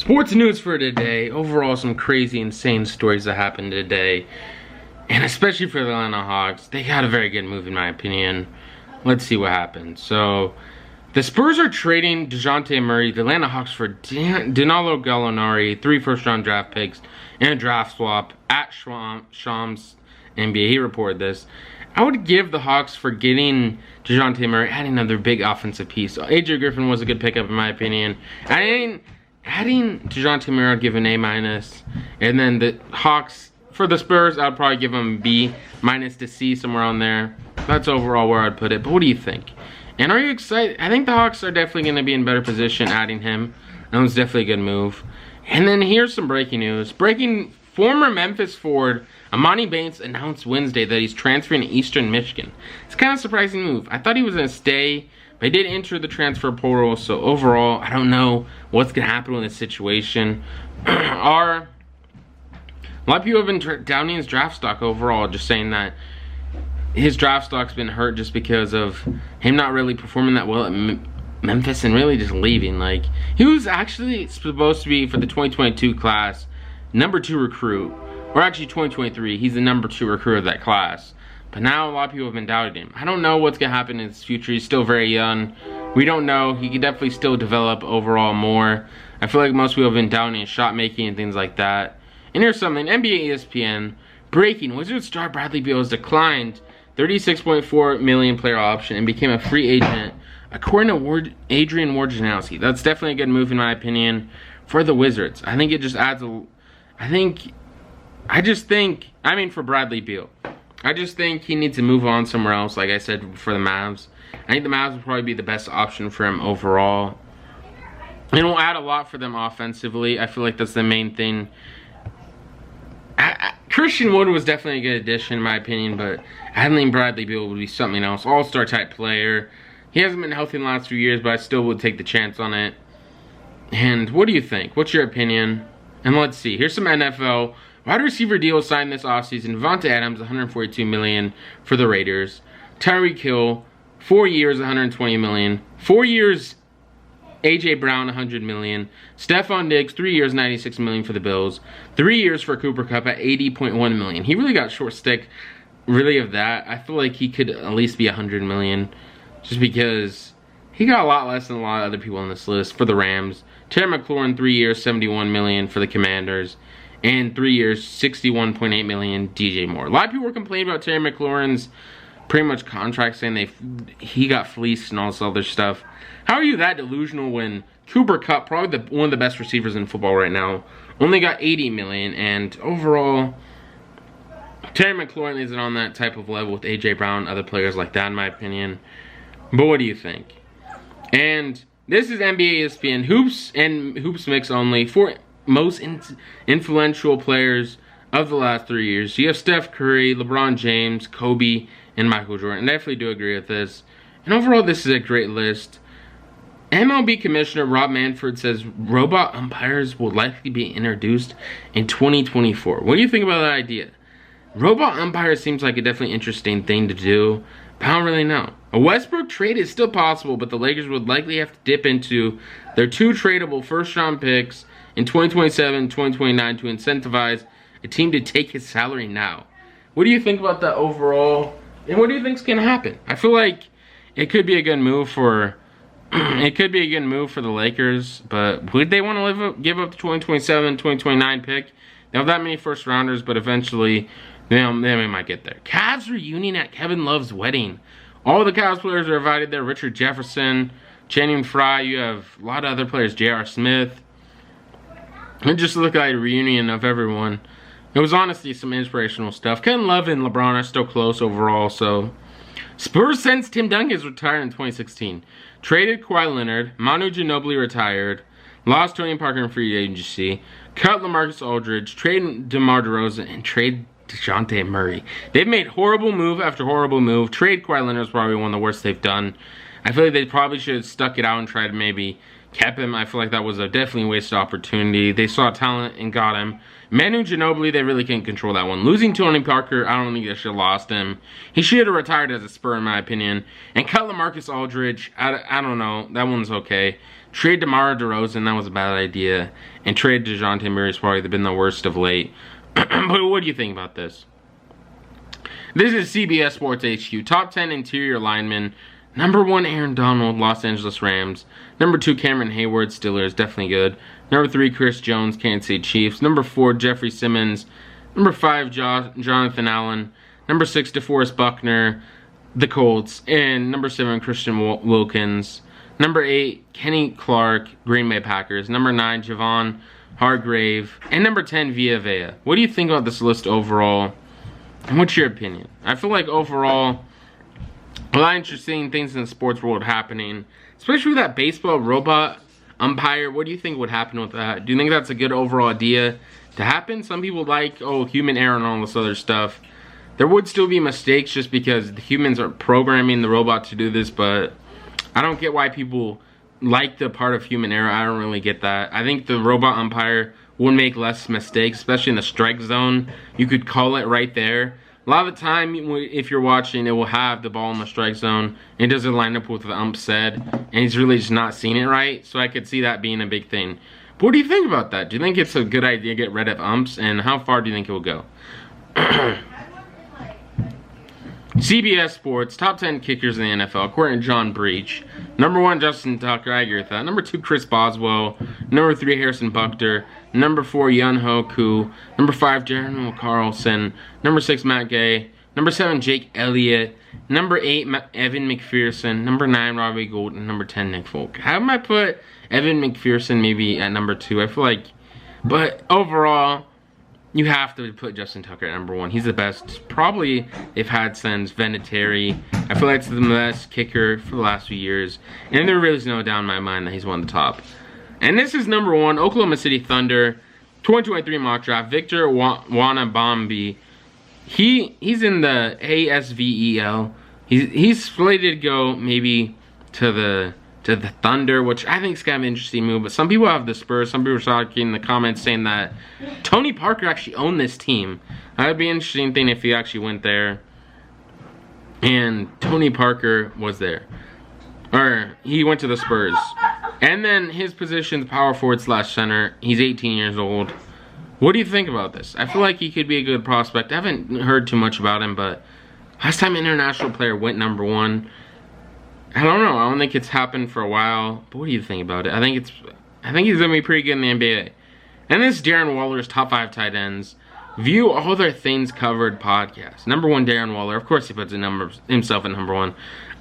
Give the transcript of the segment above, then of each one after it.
Sports news for today. Overall, some crazy, insane stories that happened today. And especially for the Atlanta Hawks, they got a very good move in my opinion. Let's see what happens. So, the Spurs are trading Dejounte Murray, the Atlanta Hawks, for Danilo Gallinari, 3 first-round draft picks, and a draft swap at Shams NBA. He reported this. I would give the Hawks for getting Dejounte Murray, adding another big offensive piece. So AJ Griffin was a good pickup in my opinion. Adding Dejounte Murray, I'd give an A-. And then the Hawks, for the Spurs, I'd probably give them B- to C, somewhere on there. That's overall where I'd put it. But what do you think? And are you excited? I think the Hawks are definitely going to be in better position adding him. That was definitely a good move. And then here's some breaking news. Former Memphis forward Amani Bates announced Wednesday that he's transferring to Eastern Michigan. It's kind of a surprising move. I thought he was going to stay, but he did enter the transfer portal. So overall, I don't know what's going to happen in this situation. A lot of people have been downing his draft stock overall, just saying that his draft stock's been hurt just because of him not really performing that well at Memphis and really just leaving. Like, he was actually supposed to be, for the 2022 class, #2 recruit, or actually 2023, he's the #2 recruit of that class. But now a lot of people have been doubting him. I don't know what's going to happen in his future. He's still very young. We don't know. He could definitely still develop overall more. I feel like most people have been doubting his shot making and things like that. And here's something, NBA ESPN, breaking, Wizards star Bradley Beal has declined $36.4 million player option and became a free agent, according to Adrian Wojnarowski. That's definitely a good move in my opinion for the Wizards. I think it just adds a... I mean for Bradley Beal. I just think he needs to move on somewhere else, like I said, for the Mavs. I think the Mavs will probably be the best option for him overall. And will add a lot for them offensively. I feel like that's the main thing. Christian Wood was definitely a good addition in my opinion, but handling Bradley Beal would be something else. All-star type player. He hasn't been healthy in the last few years, but I still would take the chance on it. And what do you think? What's your opinion? And let's see. Here's some NFL. Wide receiver deal signed this offseason. Devontae Adams, $142 million for the Raiders. Tyreek Hill, 4 years, $120 million. 4 years, A.J. Brown, $100 million. Stephon Diggs, 3 years, $96 million for the Bills. 3 years for Cooper Kupp at $80.1 million. He really got short stick, really, of that. I feel like he could at least be $100 million, just because he got a lot less than a lot of other people on this list for the Rams. Terry McLaurin, 3 years, $71 million for the Commanders. And 3 years, $61.8 million, DJ Moore. A lot of people were complaining about Terry McLaurin's pretty much contract, saying he got fleeced and all this other stuff. How are you that delusional when Cooper Kupp, probably one of the best receivers in football right now, only got $80 million, and overall, Terry McLaurin isn't on that type of level with A.J. Brown, other players like that, in my opinion. But what do you think? And this is NBA ESPN Hoops and Hoops Mix only for most influential players of the last 3 years. So you have Steph Curry, LeBron James, Kobe, and Michael Jordan. I definitely do agree with this. And overall, this is a great list. MLB Commissioner Rob Manfred says robot umpires will likely be introduced in 2024. What do you think about that idea? Robot umpires seems like a definitely interesting thing to do, but I don't really know. A Westbrook trade is still possible, but the Lakers would likely have to dip into their 2 tradable first-round picks in 2027, 2029 to incentivize a team to take his salary now. What do you think about that overall? And what do you think's gonna happen? I feel like it could be a good move for the Lakers, but would they want to give up the 2027, 2029 pick? They have that many first rounders, but eventually they might get there. Cavs reunion at Kevin Love's wedding. All the Cavs players are invited there. Richard Jefferson, Channing Frye. You have a lot of other players. J.R. Smith. It just looked like a reunion of everyone. It was honestly some inspirational stuff. Kevin Love and LeBron are still close overall, so. Spurs since Tim Duncan's retired in 2016. Traded Kawhi Leonard. Manu Ginobili retired. Lost Tony Parker in free agency. Cut LaMarcus Aldridge. Trade DeMar DeRozan. And trade Dejounte Murray. They've made horrible move after horrible move. Trade Kawhi Leonard is probably one of the worst they've done. I feel like they probably should have stuck it out and tried to maybe kept him. I feel like that was a definitely wasted opportunity. They saw talent and got him. Manu Ginobili, they really can't control that one. Losing Tony Parker, I don't think they should have lost him. He should have retired as a Spur, in my opinion. And cut LaMarcus Aldridge, I don't know. That one's okay. Trade DeMar DeRozan, that was a bad idea. And trade Dejounte Murray has probably been the worst of late. But what do you think about this? This is CBS Sports HQ. Top 10 interior linemen. Number 1, Aaron Donald, Los Angeles Rams. Number 2, Cameron Hayward, Steelers, definitely good. Number 3, Chris Jones, Kansas City Chiefs. Number 4, Jeffrey Simmons. Number 5, Jonathan Allen. Number 6, DeForest Buckner, the Colts. And number 7, Christian Wilkins. Number 8, Kenny Clark, Green Bay Packers. Number 9, Javon Hargrave. And number 10, Vita Vea. What do you think about this list overall? And what's your opinion? I feel like overall, a lot of interesting things in the sports world happening. Especially with that baseball robot umpire. What do you think would happen with that? Do you think that's a good overall idea to happen? Some people like, oh, human error and all this other stuff. There would still be mistakes just because the humans are programming the robot to do this, but I don't get why people like the part of human error. I don't really get that. I think the robot umpire would make less mistakes, especially in the strike zone. You could call it right there. A lot of the time, if you're watching, it will have the ball in the strike zone. It doesn't line up with what the ump said, and he's really just not seeing it right. So I could see that being a big thing. But what do you think about that? Do you think it's a good idea to get rid of umps, and how far do you think it will go? CBS Sports, top 10 kickers in the NFL, according to John Breach. Number 1, Justin Tucker, I agree with that. Number 2, Chris Boswell. Number 3, Harrison Buckner. Number 4, Yun-Ho Koo. Number 5, Jeremy Carlson. Number 6, Matt Gay. Number 7, Jake Elliott. Number 8, Evan McPherson. Number 9, Robbie Gould. And number 10, Nick Folk. How am I put Evan McPherson maybe at number 2? I feel like, but overall, you have to put Justin Tucker at number 1. He's the best, probably, they've had since Vinatieri. I feel like it's the best kicker for the last few years. And there really is no doubt in my mind that he's one of the top. And this is number 1, Oklahoma City Thunder, 2023 mock draft, Victor Wanabambi. He's in the ASVEL. He's slated to go maybe to the Thunder, which I think is kind of an interesting move. But some people have the Spurs. Some people are talking in the comments saying that Tony Parker actually owned this team. That would be an interesting thing if he actually went there and Tony Parker was there. Or he went to the Spurs. And then his position's power forward / center. He's 18 years old. What do you think about this? I feel like he could be a good prospect. I haven't heard too much about him, but last time an international player went number 1, I don't know. I don't think it's happened for a while. But what do you think about it? I think he's gonna be pretty good in the NBA. And this is Darren Waller's top 5 tight ends. View all their things covered podcast. Number 1, Darren Waller. Of course, he puts himself at number 1.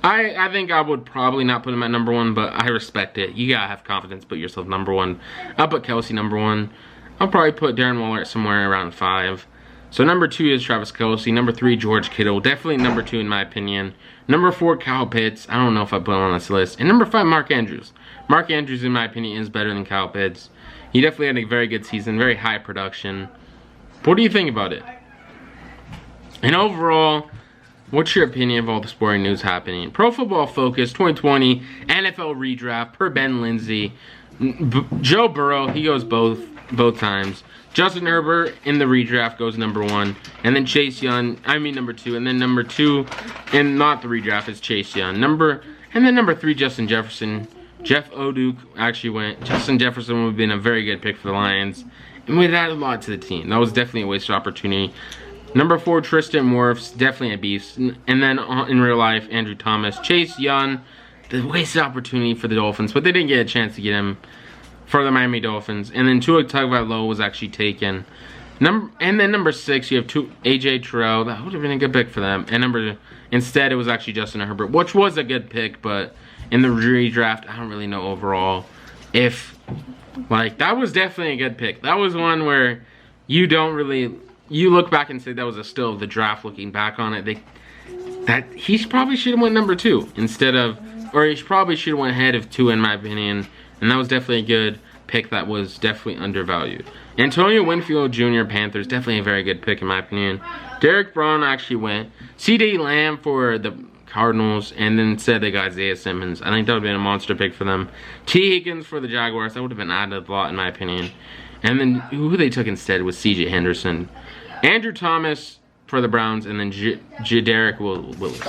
I think I would probably not put him at number 1, but I respect it. You gotta have confidence. Put yourself number 1. I'll put Kelsey number 1. I'll probably put Darren Waller somewhere around 5. So number 2 is Travis Kelce. Number 3, George Kittle. Definitely number 2 in my opinion. Number 4, Kyle Pitts. I don't know if I put him on this list. And number 5, Mark Andrews. Mark Andrews, in my opinion, is better than Kyle Pitts. He definitely had a very good season. Very high production. What do you think about it? And overall, what's your opinion of all the sporting news happening? Pro Football Focus 2020 NFL redraft per Ben Lindsay. Joe Burrow, he goes both times. Justin Herbert in the redraft goes number 1. And then Chase Young, number 2. And then number 2, and not the redraft, is Chase Young. And then number 3, Justin Jefferson. Jeff Oduke actually went. Justin Jefferson would have been a very good pick for the Lions. And we'd add a lot to the team. That was definitely a wasted opportunity. Number 4, Tristan Wirfs, definitely a beast. And then in real life, Andrew Thomas. Chase Young, the wasted opportunity for the Dolphins, but they didn't get a chance to get him for the Miami Dolphins. And then Tua Tagovailoa was actually taken. And then number 6, you have AJ Terrell. That would have been a good pick for them. And instead, it was actually Justin Herbert, which was a good pick, but in the redraft, I don't really know overall if, that was definitely a good pick. That was one where you look back and say that was still the draft looking back on it. He probably should have went number 2 or he probably should have went ahead of 2 in my opinion. And that was definitely a good pick that was definitely undervalued. Antonio Winfield Jr., Panthers, definitely a very good pick in my opinion. Derek Braun actually went. C.D. Lamb for the Cardinals, and then instead they got Isaiah Simmons. I think that would have been a monster pick for them. T. Higgins for the Jaguars, that would have been added a lot in my opinion. And then who they took instead was C.J. Henderson. Andrew Thomas for the Browns, and then Jadarick Willis.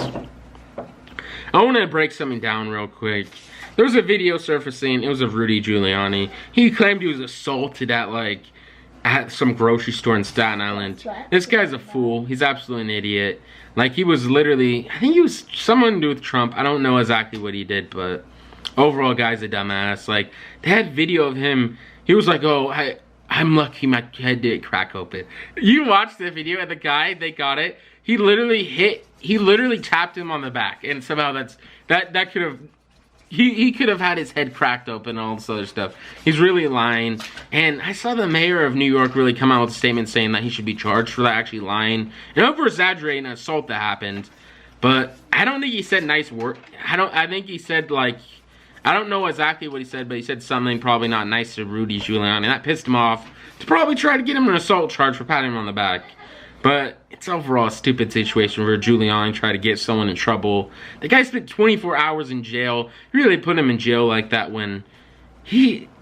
I want to break something down real quick. there was a video surfacing. It was of Rudy Giuliani. He claimed he was assaulted at some grocery store in Staten Island. This guy's a fool. He's absolutely an idiot. Like, he was literally, I think he was someone to do with Trump. I don't know exactly what he did, but overall, guy's a dumbass. Like, they had video of him. He was like, oh, I'm lucky my head didn't crack open. You watched the video of the guy, they got it. He literally tapped him on the back. And somehow that could have, he could have had his head cracked open and all this other stuff. He's really lying. And I saw the mayor of New York really come out with a statement saying that he should be charged for that, actually lying. And over-exaggerating an assault that happened. But I don't think he said nice words. I think he said, like, I don't know exactly what he said, but he said something probably not nice to Rudy Giuliani. That pissed him off to probably try to get him an assault charge for patting him on the back. But it's overall a stupid situation where Giuliani tried to get someone in trouble. The guy spent 24 hours in jail. You really put him in jail like that when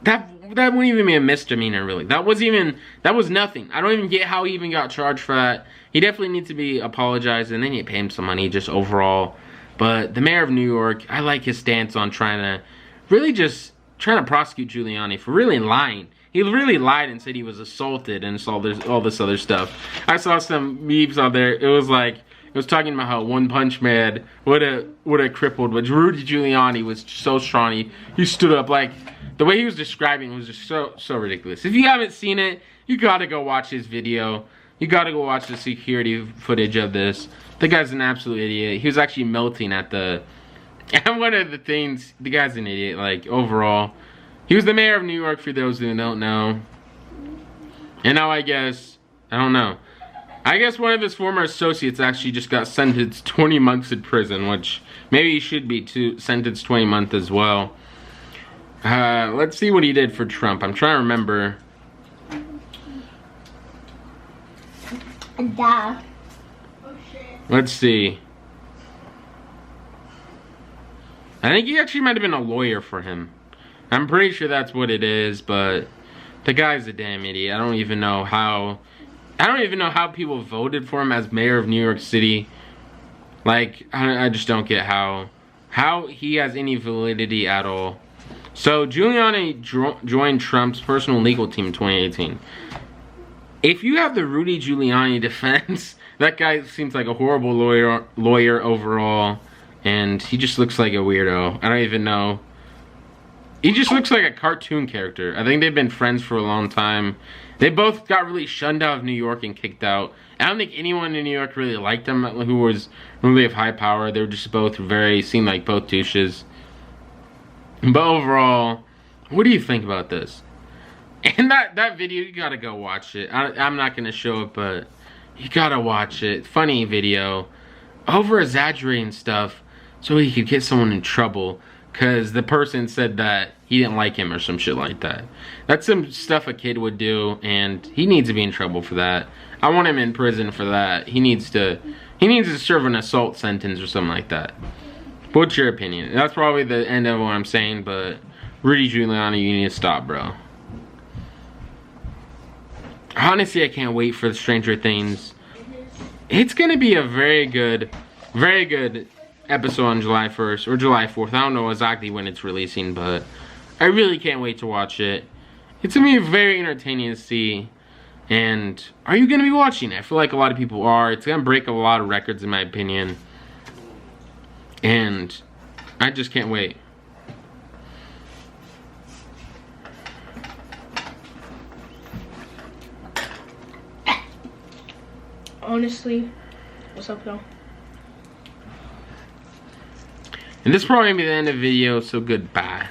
that wouldn't even be a misdemeanor, really. That was nothing. I don't even get how he even got charged for that. He definitely needs to be apologized, and they need to pay him some money just overall. But the mayor of New York, I like his stance on trying to prosecute Giuliani for really lying. He really lied and said he was assaulted and all this other stuff. I saw some memes on there. It was talking about how One Punch Man would have crippled, but Rudy Giuliani was so strong. He stood up. Like, the way he was describing it was just so ridiculous. If you haven't seen it, you gotta go watch his video. You gotta go watch the security footage of this. The guy's an absolute idiot. He was actually melting at one of the things. The guy's an idiot, like, overall. He was the mayor of New York, for those who don't know. And now I don't know. I guess one of his former associates actually just got sentenced 20 months in prison, which maybe he should be sentenced 20 months as well. Let's see what he did for Trump. I'm trying to remember. Let's see. I think he actually might have been a lawyer for him. I'm pretty sure that's what it is, but the guy's a damn idiot. I don't even know how people voted for him as mayor of New York City. Like, I just don't get how he has any validity at all. So Giuliani joined Trump's personal legal team in 2018. If you have the Rudy Giuliani defense, that guy seems like a horrible lawyer overall, and he just looks like a weirdo. I don't even know. He just looks like a cartoon character. I think they've been friends for a long time. They both got really shunned out of New York and kicked out. I don't think anyone in New York really liked him who was really of high power. They were just both seemed like both douches. But overall, what do you think about this? And that video, you gotta go watch it. I'm not gonna show it, but you gotta watch it. Funny video. Over-exaggerating stuff so he could get someone in trouble. Because the person said that he didn't like him or some shit like that. That's some stuff a kid would do, and he needs to be in trouble for that. I want him in prison for that. He needs to serve an assault sentence or something like that. What's your opinion? That's probably the end of what I'm saying, but Rudy Giuliani, you need to stop, bro. Honestly, I can't wait for the Stranger Things. It's gonna be a very good episode on July 1st or July 4th. I don't know exactly when it's releasing, but I really can't wait to watch it. It's gonna be very entertaining to see. And are you gonna be watching it? I feel like a lot of people are. It's gonna break a lot of records in my opinion. And I just can't wait. Honestly, what's up, y'all? And this is probably gonna be the end of the video, so goodbye.